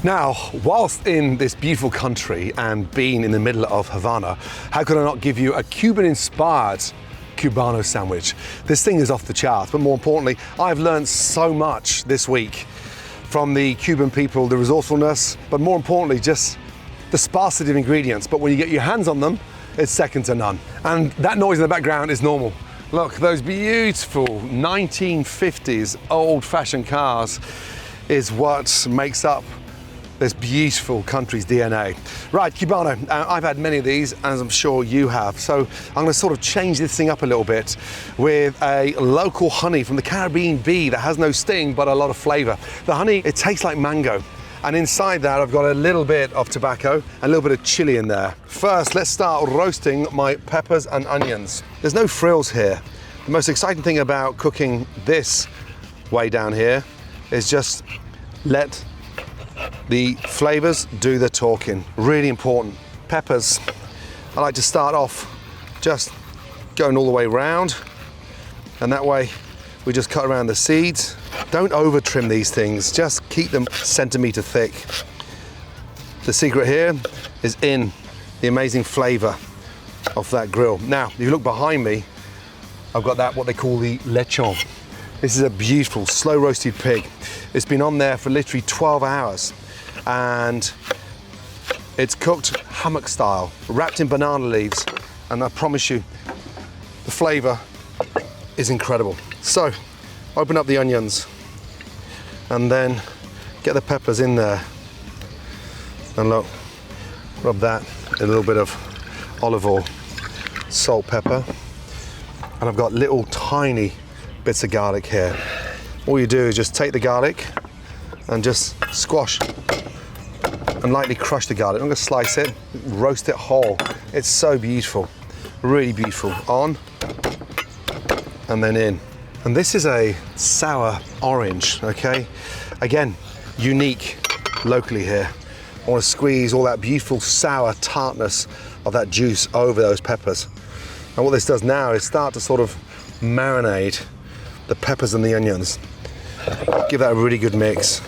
Now, whilst in this beautiful country and being in the middle of Havana, how could I not give you a Cuban-inspired Cubano sandwich? This thing is off the charts, but more importantly, I've learned so much this week from the Cuban people, the resourcefulness, but more importantly, just the sparsity of ingredients. But when you get your hands on them, it's second to none. And that noise in the background is normal. Look, those beautiful 1950s old-fashioned cars is what makes up this beautiful country's DNA. Right, Cubano, I've had many of these, as I'm sure you have. So I'm gonna sort of change this thing up a little bit with a local honey from the Caribbean bee that has no sting, but a lot of flavor. The honey, it tastes like mango. And inside that, I've got a little bit of tobacco, a little bit of chili in there. First, let's start roasting my peppers and onions. There's no frills here. The most exciting thing about cooking this way down here is just let the flavors do the talking. Really important. Peppers, I like to start off just going all the way around, and that way we just cut around the seeds. Don't over trim these things, just keep them centimeter thick. The secret here is in the amazing flavor of that grill. Now, if you look behind me, I've got that, what they call the lechon. This is a beautiful, slow roasted pig. It's been on there for literally 12 hours. And it's cooked hammock style, wrapped in banana leaves. And I promise you, the flavor is incredible. So, open up the onions and then get the peppers in there. And look, rub that, a little bit of olive oil, salt, pepper. And I've got little tiny bits of garlic here. All you do is just take the garlic and just squash and lightly crush the garlic. I'm gonna slice it, roast it whole. It's so beautiful, really beautiful. On and then in. And this is a sour orange, okay? Again, unique locally here. I wanna squeeze all that beautiful sour tartness of that juice over those peppers. And what this does now is start to sort of marinate the peppers and the onions. Give that a really good mix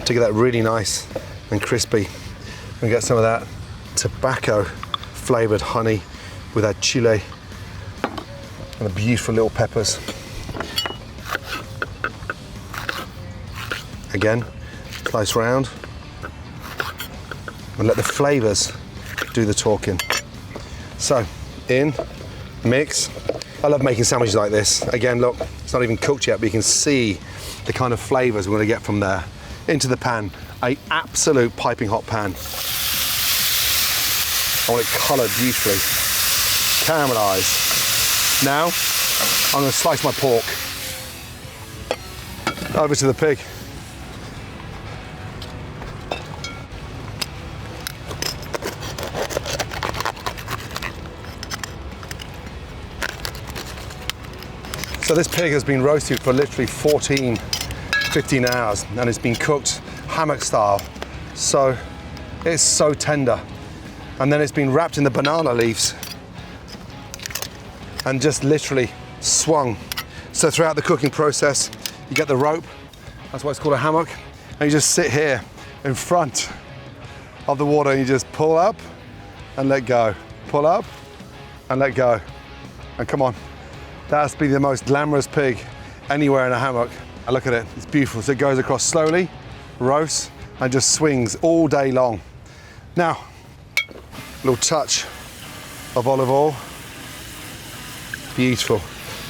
to get that really nice and crispy. And get some of that tobacco flavored honey with that chili and the beautiful little peppers. Again, slice round and let the flavors do the talking. So, in, mix. I love making sandwiches like this. Again, look, it's not even cooked yet, but you can see the kind of flavors we're gonna get from there. Into the pan, an absolute piping hot pan. I want it colored beautifully, caramelized. Now, I'm gonna slice my pork. Over to the pig. So this pig has been roasted for literally 15 hours, and it's been cooked hammock style. So it's so tender. And then it's been wrapped in the banana leaves and just literally swung. So throughout the cooking process, you get the rope, that's why it's called a hammock, and you just sit here in front of the water and you just pull up and let go. Pull up and let go. And come on. That has to be the most glamorous pig anywhere in a hammock. And look at it, it's beautiful. So it goes across slowly, roasts, and just swings all day long. Now, a little touch of olive oil. Beautiful.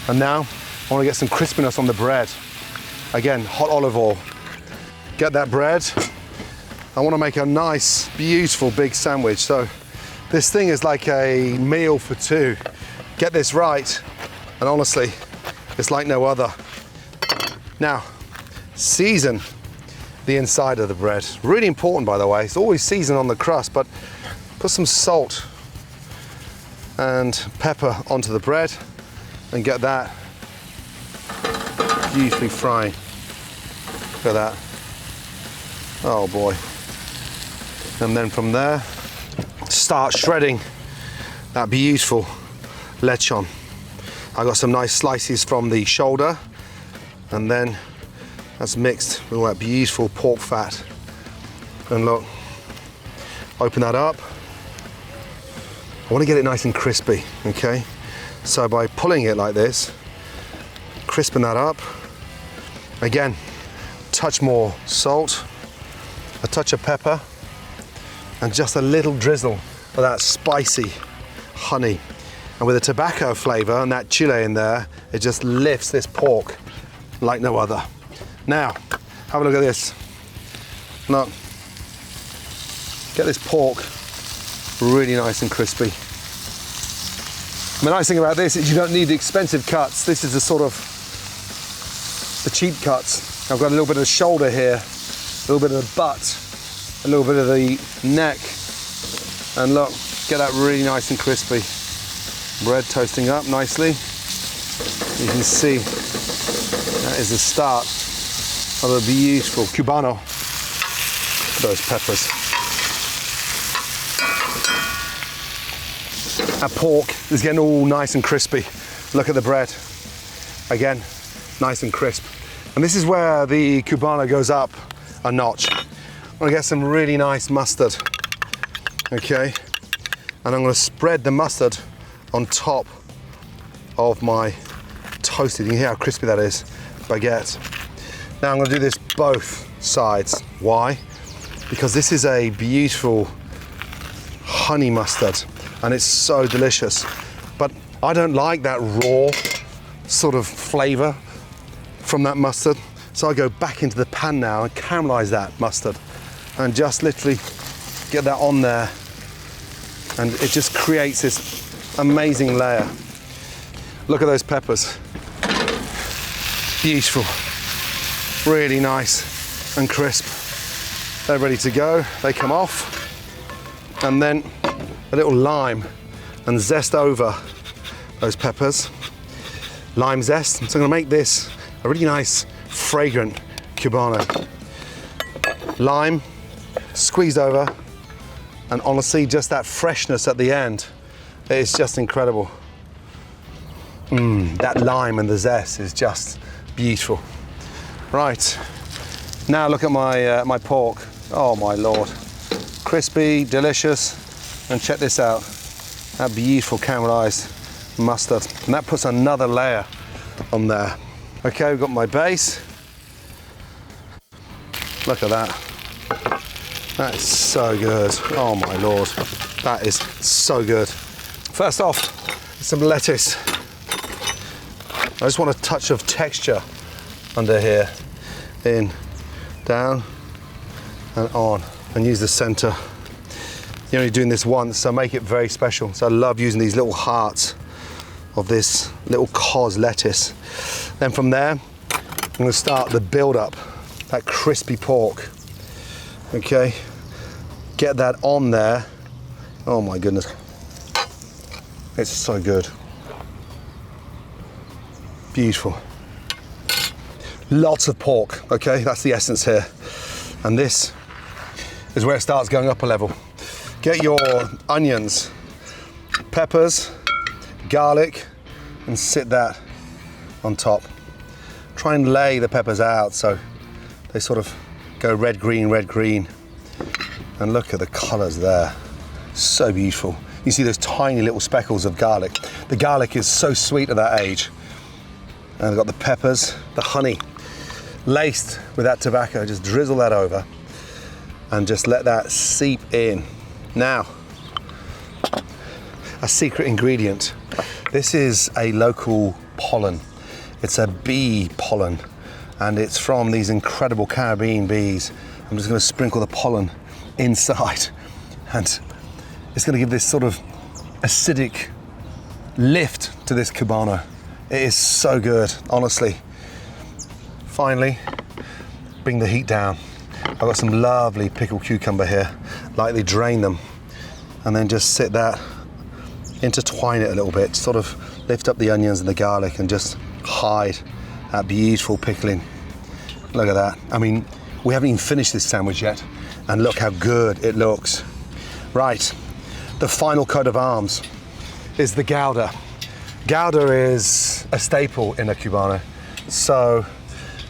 And now, I want to get some crispiness on the bread. Again, hot olive oil. Get that bread. I want to make a nice, beautiful big sandwich. So this thing is like a meal for two. Get this right. And honestly, it's like no other. Now, season the inside of the bread. Really important, by the way. It's always seasoned on the crust, but put some salt and pepper onto the bread and get that beautifully frying. Look at that. Oh boy. And then from there, start shredding that beautiful lechon. I got some nice slices from the shoulder, and then that's mixed with all that beautiful pork fat And look, open that up. I want to get it nice and crispy, okay? So by pulling it like this, crisping that up, again, touch more salt, a touch of pepper, and just a little drizzle of that spicy honey. And with the tobacco flavor and that chile in there, it just lifts this pork like no other. Now, have a look at this. Look, get this pork really nice and crispy. The nice thing about this is you don't need the expensive cuts. This is the sort of the cheap cuts. I've got a little bit of the shoulder here, a little bit of the butt, a little bit of the neck, and look, get that really nice and crispy. Bread toasting up nicely. You can see that is the start of a beautiful Cubano. Those peppers. That pork is getting all nice and crispy. Look at the bread. Again, nice and crisp. And this is where the Cubano goes up a notch. I'm gonna get some really nice mustard, okay? And I'm gonna spread the mustard on top of my toasted, you can hear how crispy that is, baguette. Now I'm gonna do this both sides. Why? Because this is a beautiful honey mustard and it's so delicious. But I don't like that raw sort of flavor from that mustard. So I go back into the pan now and caramelize that mustard and just literally get that on there, and it just creates this amazing layer. Look at those peppers. Beautiful. Really nice and crisp. They're ready to go. They come off. And then a little lime and zest over those peppers. Lime zest. So I'm gonna make this a really nice, fragrant Cubano. Lime, squeezed over, and honestly, just that freshness at the end, it's just incredible. That lime and the zest is just beautiful. Right, now look at my pork. Oh my Lord. Crispy, delicious, and check this out. That beautiful caramelized mustard. And that puts another layer on there. Okay, we've got my base. Look at that. That is so good. Oh my Lord. That is so good. First off, some lettuce. I just want a touch of texture under here. In, down, and on. And use the center. You're only doing this once, so make it very special. So I love using these little hearts of this little cos lettuce. Then from there, I'm gonna start the build up, that crispy pork. Okay, get that on there. Oh my goodness. It's so good. Beautiful. Lots of pork, okay? That's the essence here. And this is where it starts going up a level. Get your onions, peppers, garlic, and sit that on top. Try and lay the peppers out so they sort of go red, green, red, green. And look at the colors there. So beautiful. You see those tiny little speckles of garlic. The garlic is so sweet at that age. And I've got the peppers, the honey, laced with that tobacco. Just drizzle that over and just let that seep in. Now, a secret ingredient. This is a local pollen. It's a bee pollen, and it's from these incredible Caribbean bees. I'm just gonna sprinkle the pollen inside, and it's gonna give this sort of acidic lift to this Cubano. It is so good, honestly. Finally, bring the heat down. I've got some lovely pickled cucumber here. Lightly drain them, and then just sit that, intertwine it a little bit, sort of lift up the onions and the garlic and just hide that beautiful pickling. Look at that. I mean, we haven't even finished this sandwich yet, and look how good it looks. Right, the final coat of arms is the Gouda. Gouda is a staple in a Cubano. So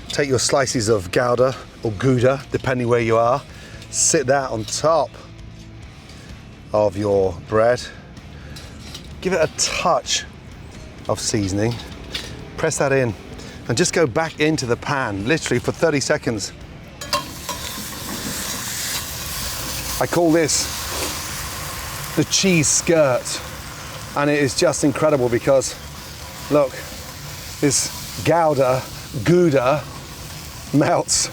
take your slices of Gouda or Gouda, depending where you are, sit that on top of your bread. Give it a touch of seasoning. Press that in and just go back into the pan, literally for 30 seconds. I call this the cheese skirt, and it is just incredible because, look, this Gouda melts,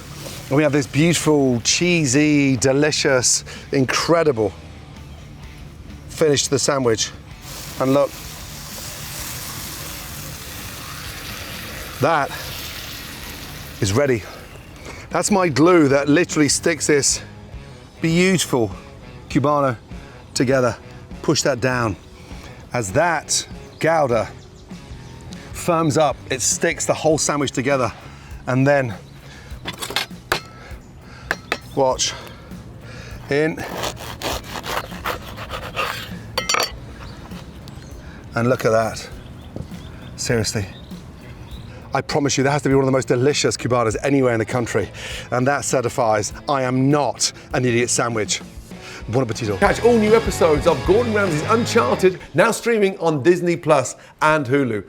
and we have this beautiful, cheesy, delicious, incredible finish to the sandwich. And look, that is ready. That's my glue that literally sticks this beautiful Cubano together. Push that down. As that Gouda firms up, it sticks the whole sandwich together. And then, watch, in. And look at that. Seriously. I promise you that has to be one of the most delicious Cubanos anywhere in the country. And that certifies I am not an idiot sandwich. Bon appetito. Catch all new episodes of Gordon Ramsay's Uncharted, now streaming on Disney Plus and Hulu.